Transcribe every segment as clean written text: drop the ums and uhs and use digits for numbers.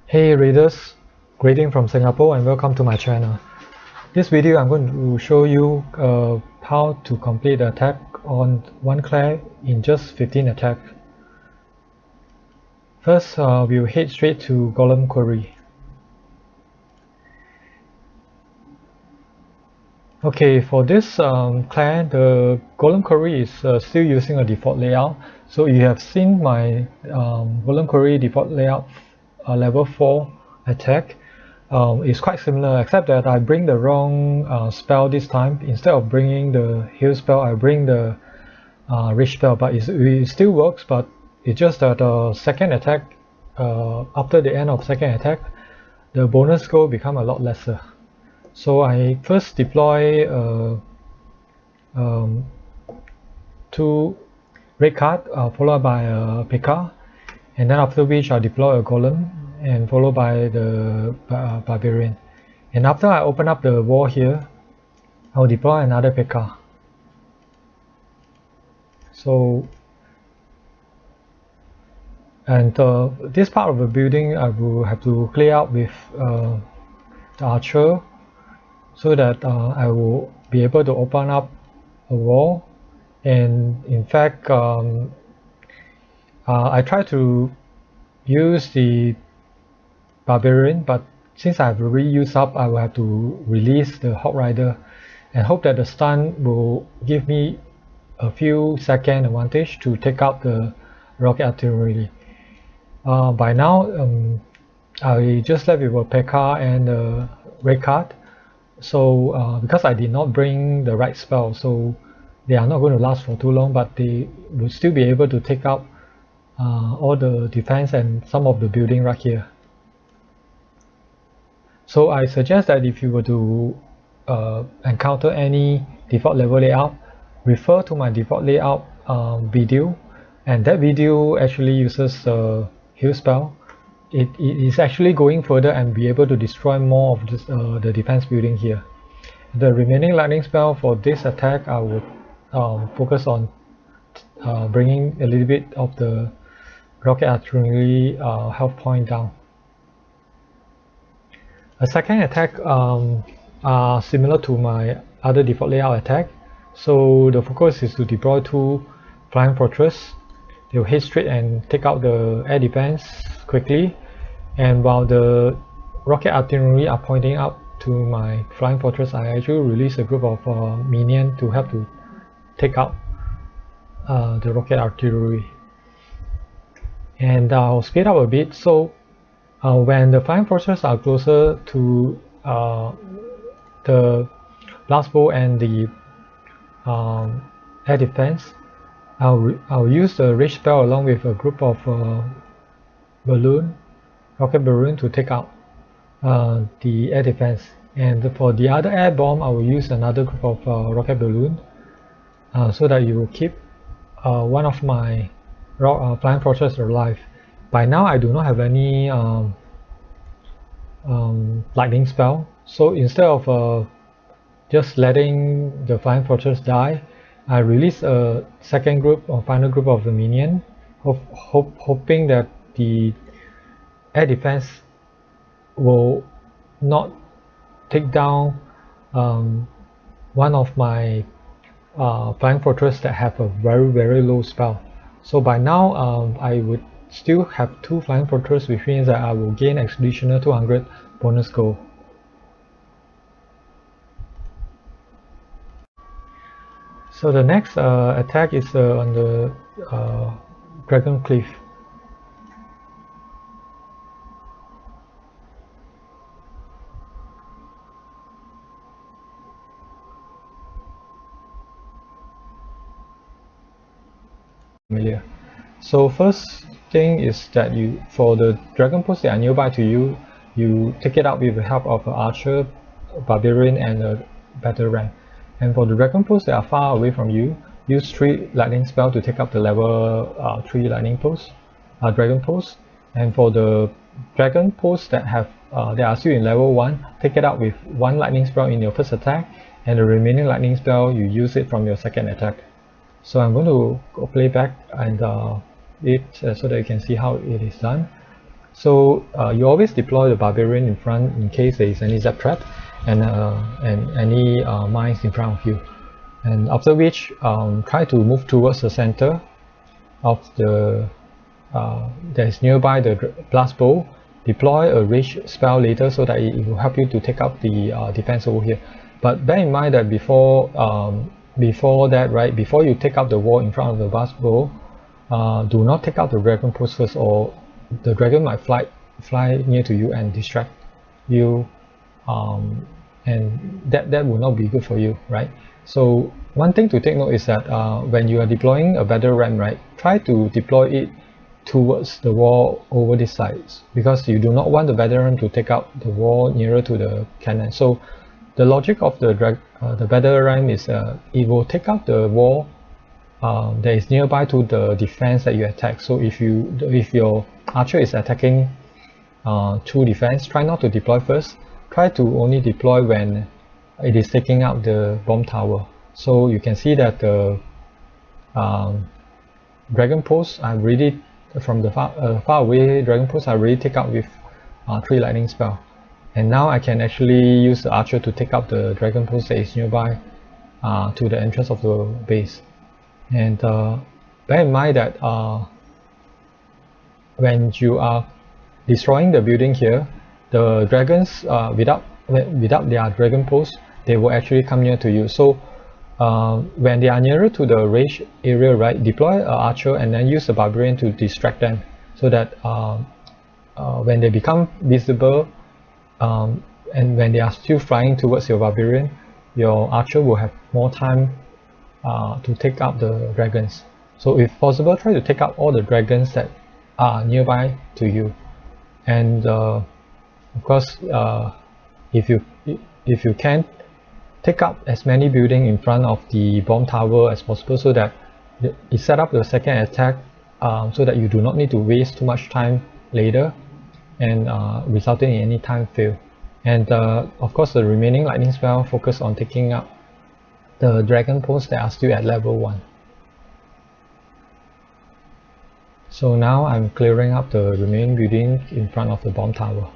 Hey readers, greeting from Singapore and welcome to my channel. This video I'm going to show you how to complete an attack on one class in just 15 attacks. First, we'll head straight to Golem Query. Okay, for this class, the Golem Query is still using a default layout. So you have seen my Golem Query default layout level 4 attack. It's quite similar, except that I bring the wrong spell this time. Instead of bringing the heal spell, I bring the rich spell, but it still works, but it's just that second attack, after the end of second attack, the bonus score become a lot lesser. So I first deploy 2 red card followed by a P.E.K.K.A, and then after which I deploy a Golem and followed by the Barbarian. And after I open up the wall here, I'll deploy another P.E.K.K.A. So, and this part of the building I will have to clear out with the archer, so that I will be able to open up a wall. And in fact, I try to use the Barbarian, but since I've already used up, I will have to release the Hawk Rider and hope that the stun will give me a few second advantage to take out the rocket artillery. By now, I just left with a P.E.K.K.A and a red card. So because I did not bring the right spell, so they are not going to last for too long, but they will still be able to take out all the defense and some of the building right here. So I suggest that if you were to encounter any default level layout, refer to my default layout video, and that video actually uses a heal spell. It is actually going further and be able to destroy more of this, the defense building here. The remaining lightning spell for this attack, I would focus on bringing a little bit of the rocket artillery health point down. A second attack are similar to my other default layout attack. So the focus is to deploy 2 flying fortress. They'll head straight and take out the air defense quickly, and while the rocket artillery are pointing up to my flying fortress, I actually release a group of minions to help to take out the rocket artillery. And I'll speed up a bit, so when the flying fortress are closer to the blast bow and the air defense, I'll use the rage spell along with a group of rocket balloon to take out the air defense. And for the other air bomb, I will use another group of rocket balloon so that you will keep one of my flying fortress alive. By now I do not have any lightning spell, so instead of just letting the flying fortress die, I release a second group or final group of the minion, hoping that the air defense will not take down one of my flying fortress that have a very low spell. So by now I would still have 2 flying fortress, which means that I will gain additional 200 bonus gold. So the next attack is on the Dragon Cliff. So first thing is that for the dragon posts that are nearby to you, you take it out with the help of an archer, barbarian, and a battle ram. And for the dragon posts that are far away from you, use 3 lightning spell to take up the level 3 lightning posts, dragon posts. And for the dragon posts that are still in level 1, take it out with 1 lightning spell in your first attack, and the remaining lightning spell you use it from your second attack. So I'm going to go play back and so that you can see how it is done. So you always deploy the Barbarian in front in case there is any zap trap and any mines in front of you. And after which, try to move towards the center of the that is nearby the blast bow. Deploy a rage spell later so that it will help you to take out the defense over here. But bear in mind that before that, right, before you take out the wall in front of the blast bow, do not take out the dragon post first, or the dragon might fly near to you and distract you, and that will not be good for you, right? So one thing to take note is that when you are deploying a battle ram, right, try to deploy it towards the wall over this side, because you do not want the battle ram to take out the wall nearer to the cannon. So the logic of the battle ram is it will take out the wall that is nearby to the defense that you attack. So if your archer is attacking through defense, try not to deploy first. Try to only deploy when it is taking out the bomb tower. So you can see that the dragon post I really, from the far away dragon post I really take out with 3 lightning spell. And now I can actually use the archer to take out the dragon post that is nearby to the entrance of the base. And bear in mind that when you are destroying the building here, the dragons without their dragon post, they will actually come near to you. So when they are nearer to the rage area, right, deploy an archer and then use the barbarian to distract them, so that when they become visible and when they are still flying towards your barbarian, your archer will have more time to take out the dragons. So if possible, try to take out all the dragons that are nearby to you. And of course, if you can, take up as many buildings in front of the bomb tower as possible, so that it set up the second attack, so that you do not need to waste too much time later and resulting in any time fail. And of course, the remaining lightning spell focus on taking up the dragon posts that are still at level 1. So now I'm clearing up the remaining building in front of the bomb tower.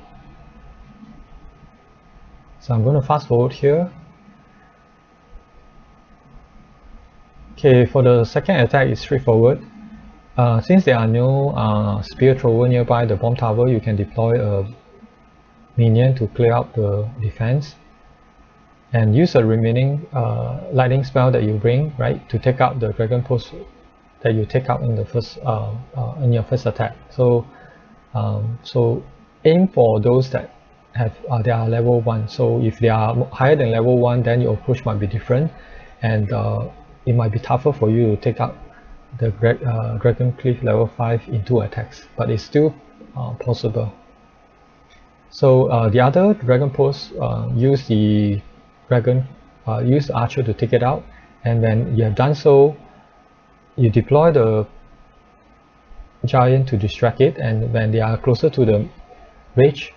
So I'm going to fast forward here. Okay, for the second attack, it's straightforward. Since there are no spear thrower nearby the bomb tower, you can deploy a minion to clear out the defense, and use the remaining lightning spell that you bring, right, to take out the dragon post that you take out in the first in your first attack. So so aim for those that have they are level 1. So if they are higher than level 1, then your approach might be different, and it might be tougher for you to take out the dragon cliff level 5 in 2 attacks, but it's still possible. So the other dragon post, use the archer to take it out, and when you have done so, you deploy the giant to distract it, and when they are closer to the rage,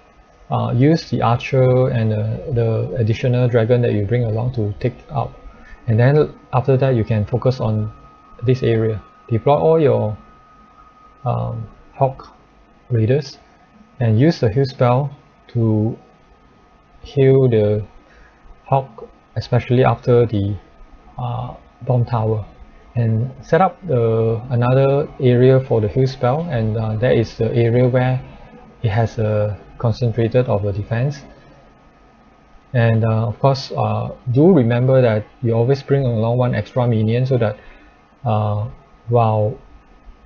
use the archer and the additional dragon that you bring along to take out. And then after that, you can focus on this area. Deploy all your hawk raiders and use the heal spell to heal the hawk, especially after the bomb tower, and set up another area for the heal spell, and that is the area where it has a concentrated of the defense. And of course, do remember that you always bring along 1 extra minion, so that while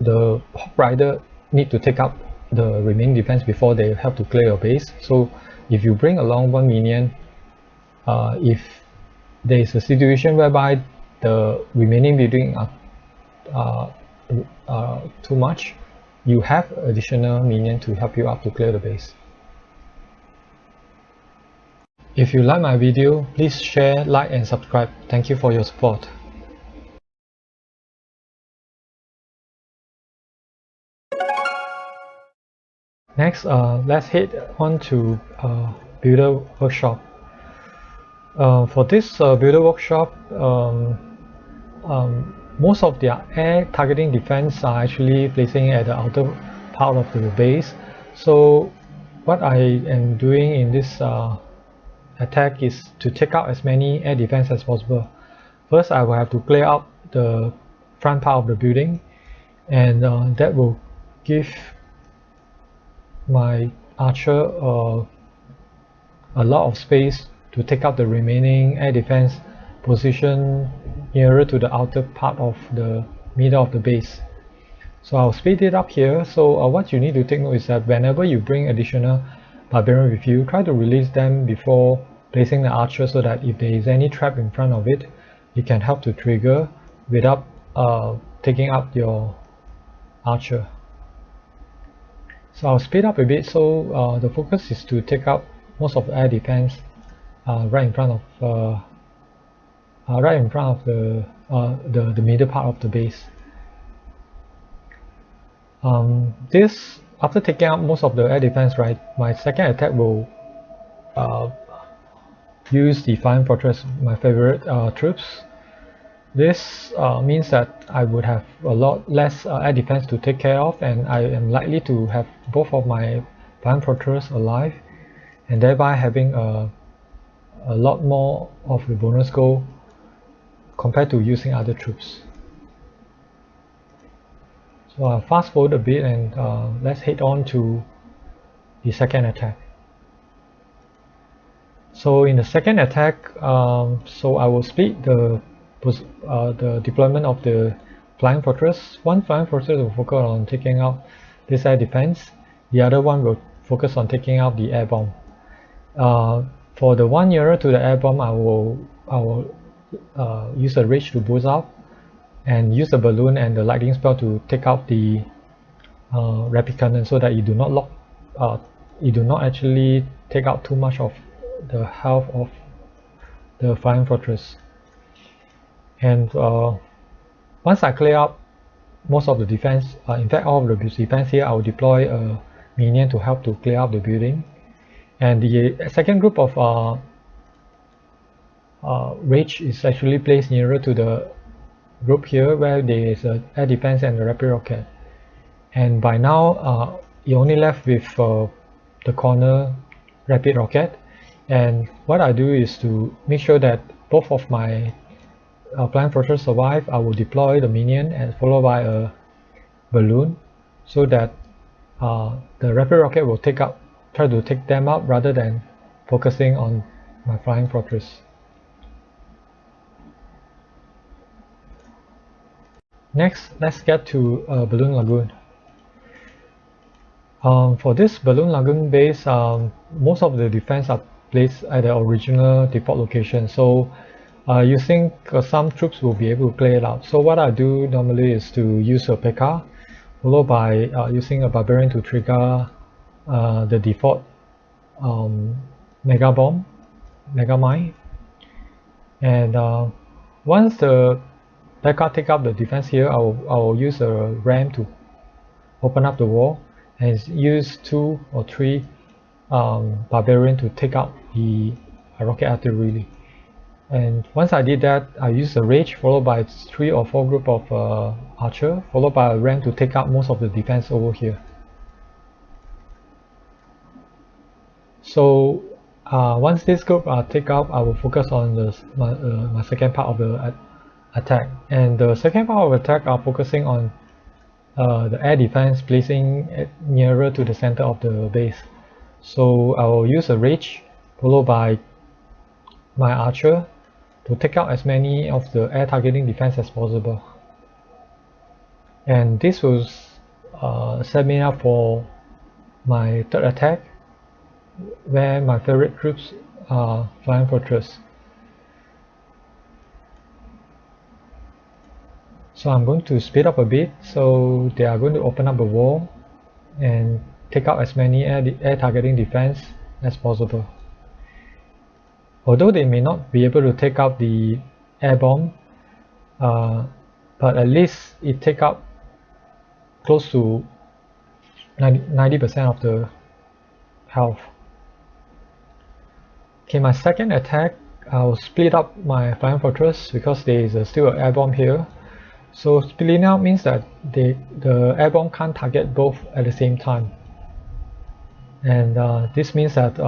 the hawk rider need to take up the remaining defense before they have to clear your base. So if you bring along 1 minion, if there is a situation whereby the remaining building are too much, you have additional minion to help you out to clear the base. If you like my video, please share, like and subscribe. Thank you for your support. Next, let's head on to Builder Workshop. For this Builder Workshop, most of their air targeting defense are actually placing at the outer part of the base. So what I am doing in this attack is to take out as many air defense as possible. First, I will have to clear out the front part of the building, and that will give my archer a lot of space to take out the remaining air defense position nearer to the outer part of the middle of the base. So I'll speed it up here. So what you need to take note is that whenever you bring additional barbarian with you, try to release them before placing the archer, so that if there is any trap in front of it, it can help to trigger without taking up your archer. So I'll speed up a bit. So the focus is to take out most of the air defense right in front of the middle part of the base. After taking out most of the air defense, right, my second attack will use the Flying Fortress, my favorite troops. This means that I would have a lot less air defense to take care of, and I am likely to have both of my Flying Fortress alive, and thereby having a lot more of the bonus gold compared to using other troops. So I'll fast forward a bit, and let's head on to the second attack. So in the second attack, so I will split the deployment of the Flying Fortress. One Flying Fortress will focus on taking out this air defense. The other one will focus on taking out the air bomb. For the one nearer to the air bomb, I will use a rage to boost up, and use the balloon and the lightning spell to take out the rapid cannon, so that you do not actually take out too much of the health of the Flying Fortress. And once I clear up most of the defense, in fact all of the defense here, I will deploy a minion to help to clear up the building. And the second group of rage is actually placed nearer to the group here, where there is a air defense and the rapid rocket. And by now you're only left with the corner rapid rocket. And what I do is to make sure that both of my Flying Fortress survive. I will deploy the minion and followed by a balloon, so that the rapid rocket will try to take them out rather than focusing on my Flying Fortress. Next, let's get to Balloon Lagoon. For this Balloon Lagoon base, most of the defense are placed at the original default location, so using some troops will be able to clear it out. So what I do normally is to use a P.E.K.K.A, followed by using a Barbarian to trigger the default Mega Bomb, Mega Mine. And once the P.E.K.K.A take up the defense here, I will use a ram to open up the wall, and use 2 or 3 Barbarian to take out the rocket artillery. And once I did that, I used a rage followed by 3 or 4 group of archer, followed by a ram to take out most of the defense over here. So once this group are taken out, I will focus on my second part of the attack. And the second part of the attack are focusing on the air defense, placing it nearer to the center of the base. So I will use a rage followed by my archer to take out as many of the air targeting defense as possible. And this will set me up for my third attack, where my favorite troops are Flying Fortress. So I'm going to speed up a bit, so they are going to open up the wall and take out as many air targeting defense as possible. Although they may not be able to take out the air bomb, but at least it take out close to 90% of the health. Okay, my second attack, I'll split up my Flying Fortress because there is still an air bomb here. So splitting out means that the air bomb can't target both at the same time. and this means that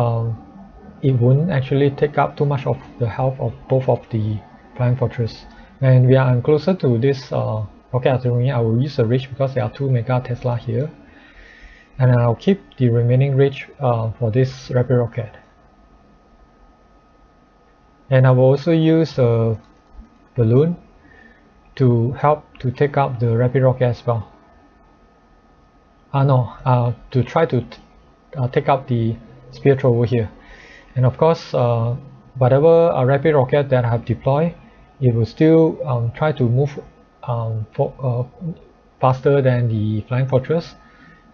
it won't actually take up too much of the health of both of the flying fortress. And when I'm closer to this rocket artillery, I will use the reach because there are 2 mega Tesla here, and I'll keep the remaining reach for this rapid rocket. And I will also use a balloon to help to take up the rapid rocket as well. To try to take up the spear thrower here. And of course, whatever rapid rocket that I have deployed, it will still try to move faster than the flying fortress,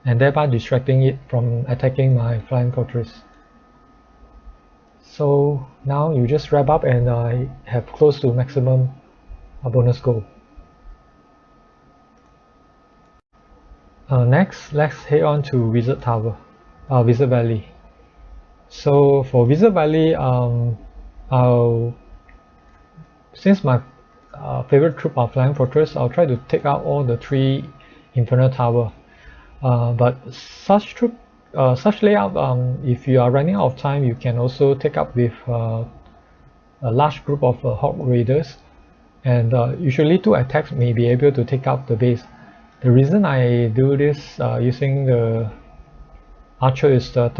and thereby distracting it from attacking my flying fortress. So now you just wrap up, and I have close to maximum bonus goal. Next, let's head on to Wizard Valley. So for Wizard Valley, since my favorite troop are flying fortress, I'll try to take out all the 3 infernal tower. But such layout, if you are running out of time, you can also take up with a large group of Hawk Raiders, and usually 2 attacks may be able to take out the base. The reason I do this using the archer is that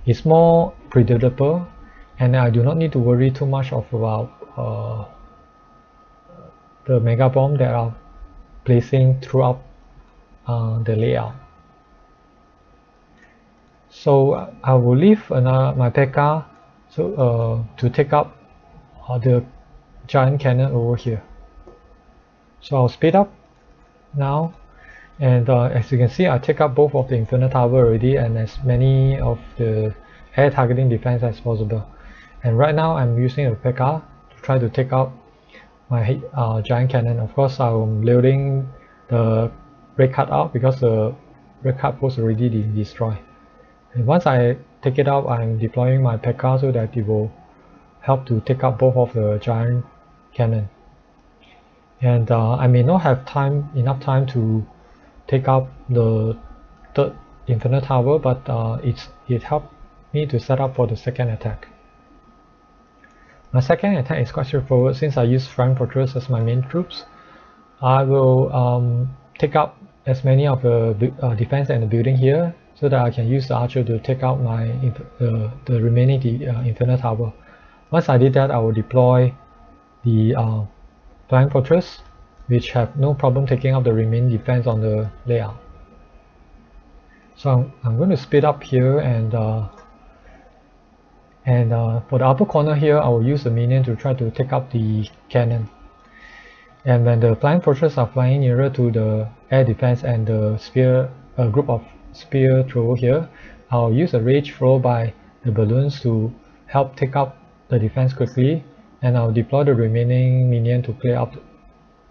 it's more predictable, and I do not need to worry too much about the mega bomb that are placing throughout the layout. So I will leave my P.E.K.K.A to take up the giant cannon over here. So I'll speed up now, and as you can see, I take up both of the infernal tower already, and as many of the air targeting defense as possible. And right now I'm using a P.E.K.K.A to try to take out my giant cannon. Of course, I'm loading the red card out because the red card was already destroyed. And once I take it out, I'm deploying my P.E.K.K.A so that it will help to take out both of the giant cannon. And I may not have enough time to take up the 3rd infernal tower, but it helped me to set up for the 2nd attack. My 2nd attack is quite straightforward. Since I use flying fortress as my main troops, I will take up as many of the defense and the building here, so that I can use the archer to take out the remaining infernal tower. Once I did that, I will deploy the flying fortress, which have no problem taking out the remaining defense on the layout. So I'm going to speed up here, and for the upper corner here, I will use the minion to try to take up the cannon. And when the flying fortress are flying nearer to the air defense and the group of spear thrower here, I'll use a rage followed by the balloons to help take up the defense quickly, and I'll deploy the remaining minion to clear up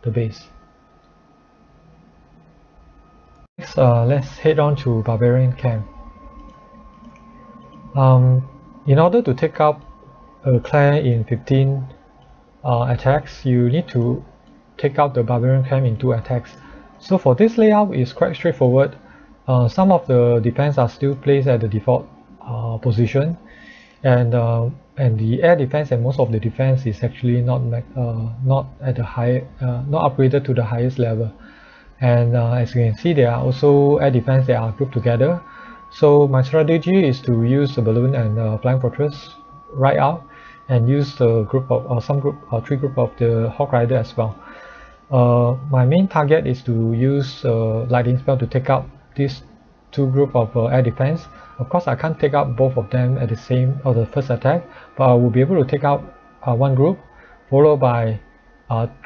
the base. Next, let's head on to Barbarian Camp. In order to take up a clan in 15 attacks, you need to take out the Barbarian Camp in 2 attacks. So for this layout, it's quite straightforward. Some of the defense are still placed at the default position, and the air defense and most of the defense is actually not upgraded to the highest level. And as you can see, there are also air defense that are grouped together. So my strategy is to use the balloon and flying fortress right out, and use the group of 3 group of the Hawk Rider as well. My main target is to use lightning spell to take out these 2 group of air defense. Of course, I can't take out both of them at the first attack, but I will be able to take out 1 group, followed by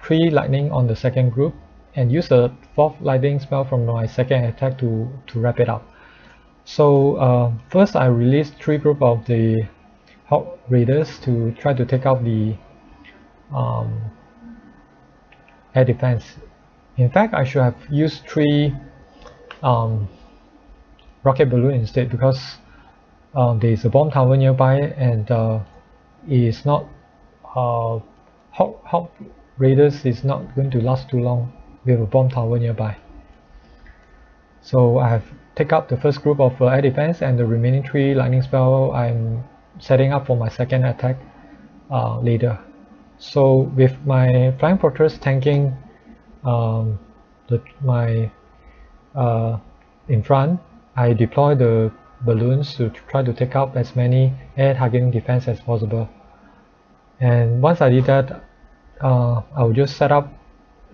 3 lightning on the 2nd group, and use the 4th lightning spell from my 2nd attack to wrap it up. So first, I released 3 group of the Hawk Raiders to try to take out the air defense. In fact, I should have used 3 rocket balloon instead, because there is a bomb tower nearby, and is not Hawk Raiders is not going to last too long with a bomb tower nearby. So I have take up the first group of air defense, and the remaining 3 lightning spell I'm setting up for my second attack later. So with my Flying Fortress tanking in front, I deploy the balloons to try to take out as many air targeting defense as possible. And once I did that, I will just set up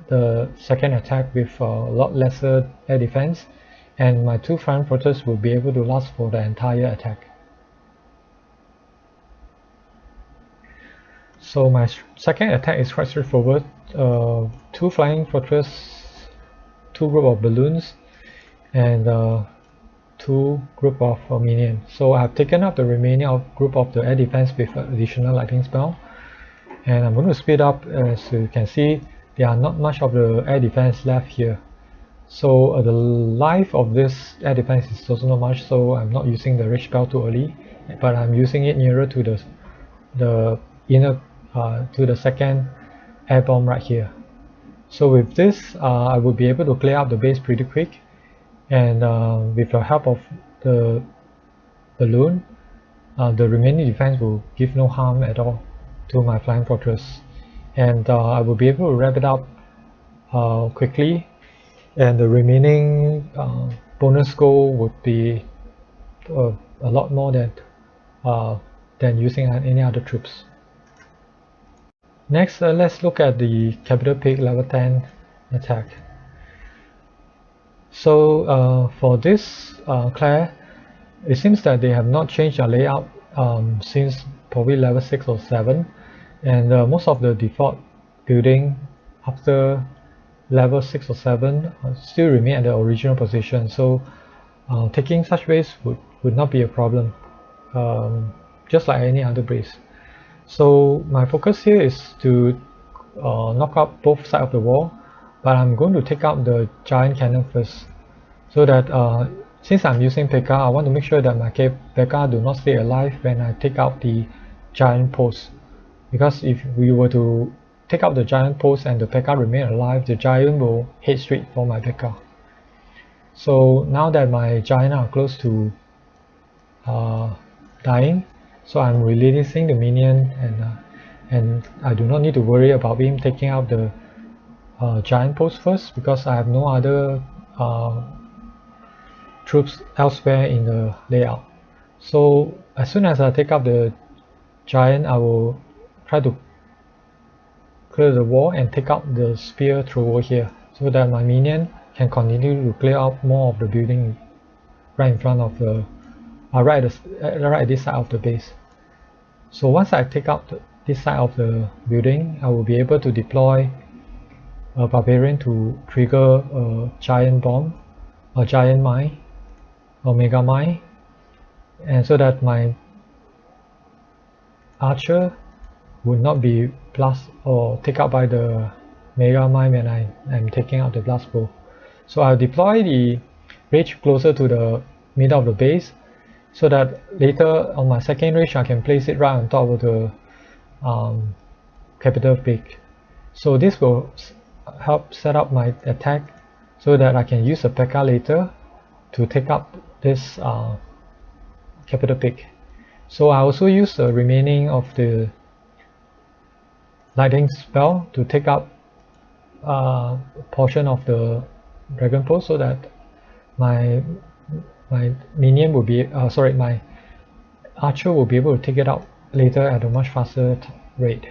the second attack with a lot lesser air defense, and my 2 Flying Fortress will be able to last for the entire attack. So my second attack is quite straightforward. 2 Flying Fortress, 2 group of balloons, and 2 group of minions. So I've taken up the remaining group of the air defense with additional lightning spell, and I'm going to speed up. As you can see, there are not much of the air defense left here. So the life of this air defense is also not much, so I'm not using the rage spell too early, but I'm using it nearer to the inner to the second air bomb right here. So with this, I will be able to clear up the base pretty quick, and with the help of the balloon, the remaining defense will give no harm at all to my Flying Fortress, and I will be able to wrap it up quickly, and the remaining bonus goal would be a lot more than using any other troops. Next, let's look at the Capital Pig level 10 attack. So for this Claire, it seems that they have not changed their layout since probably level 6 or 7, and most of the default building after level 6 or 7 still remain at the original position. So taking such base would not be a problem, just like any other base. So my focus here is to knock out both sides of the wall, but I'm going to take out the giant cannon first, so that since I'm using P.E.K.K.A, I want to make sure that my P.E.K.K.A do not stay alive when I take out the giant post. Because if we were to take out the giant post and the P.E.K.K.A remain alive, the giant will head straight for my P.E.K.K.A. So now that my giant are close to dying, so I'm releasing the minion, and I do not need to worry about him taking out the giant post first, because I have no other troops elsewhere in the layout. So as soon as I take out the giant, I will try to clear the wall and take out the spear thrower here, so that my minion can continue to clear out more of the building right in front of the right at this side of the base. So once I take out this side of the building, I will be able to deploy a Barbarian to trigger a giant bomb, a giant mine, or mega mine, and so that my archer would not be blast or take out by the mega mine when I'm taking out the blast bow. So I'll deploy the rage closer to the middle of the base, so that later on my second rage I can place it right on top of the Capital Pig. So this will help set up my attack, so that I can use the P.E.K.K.A later to take up this Capital Pig. So I also use the remaining of the lightning spell to take up a portion of the dragon post, so that my minion will be my archer will be able to take it out later at a much faster rate.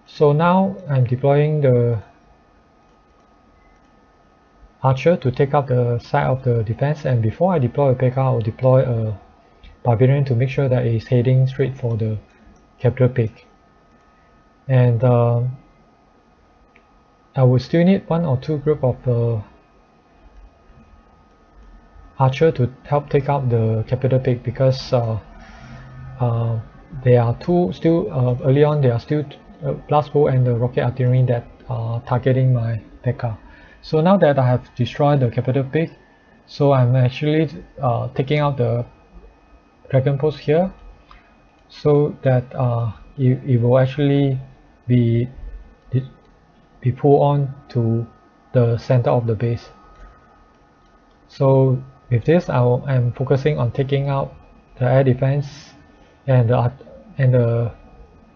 So now I'm deploying the archer to take up the side of the defense, and before I deploy a P.E.K.K.A, I will deploy a Barbarian to make sure that it is heading straight for the Capital Pig. And I will still need 1 or 2 group of archer to help take out the Capital Pig, because there are early on there are still blast bow and the rocket artillery that are targeting my P.E.K.K.A. So now that I have destroyed the Capital Pig, so I'm actually taking out the dragon post here, so that it will actually be pulled on to the center of the base. So with this, I'm focusing on taking out the air defense and the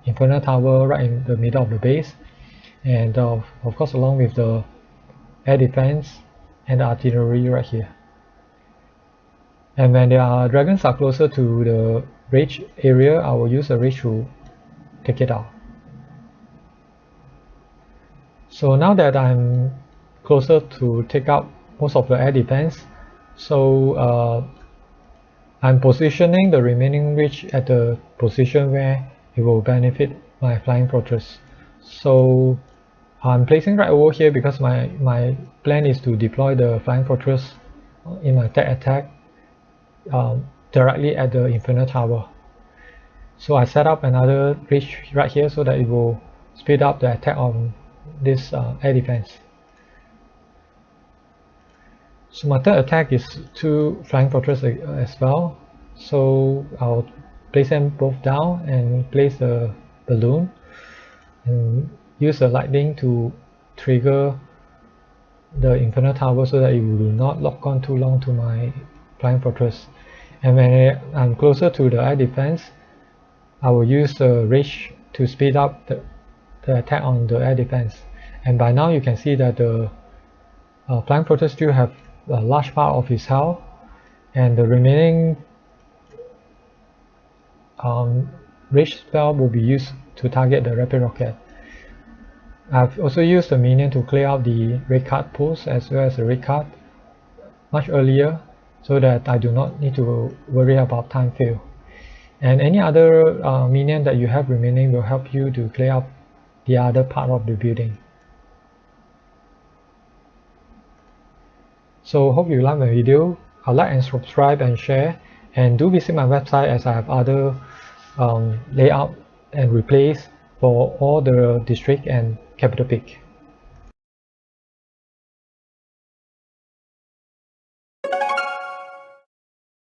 infernal tower right in the middle of the base, and of course along with the air defense and the artillery right here. And when the dragons are closer to the rage area, I will use a rage to take it out. So now that I'm closer to take out most of the air defense, so I'm positioning the remaining rage at the position where it will benefit my flying fortress. So I'm placing right over here because my plan is to deploy the flying fortress in my tech attack directly at the infernal tower. So I set up another bridge right here so that it will speed up the attack on this air defense. So my third attack is 2 flying fortress as well. So I'll place them both down and place the balloon and use the lightning to trigger the infernal tower so that it will not lock on too long to my flying fortress. And when I'm closer to the air defense, I will use the rage to speed up the attack on the air defense. And by now you can see that the flying fortress still have a large part of its health, and the remaining rage spell will be used to target the rapid rocket. I've also used the minion to clear out the red card post as well as the red card much earlier, so that I do not need to worry about time fail. And any other minion that you have remaining will help you to clear up the other part of the building. So hope you like my video. Like and subscribe and share, and do visit my website as I have other layout and replays for all the district and capital peak.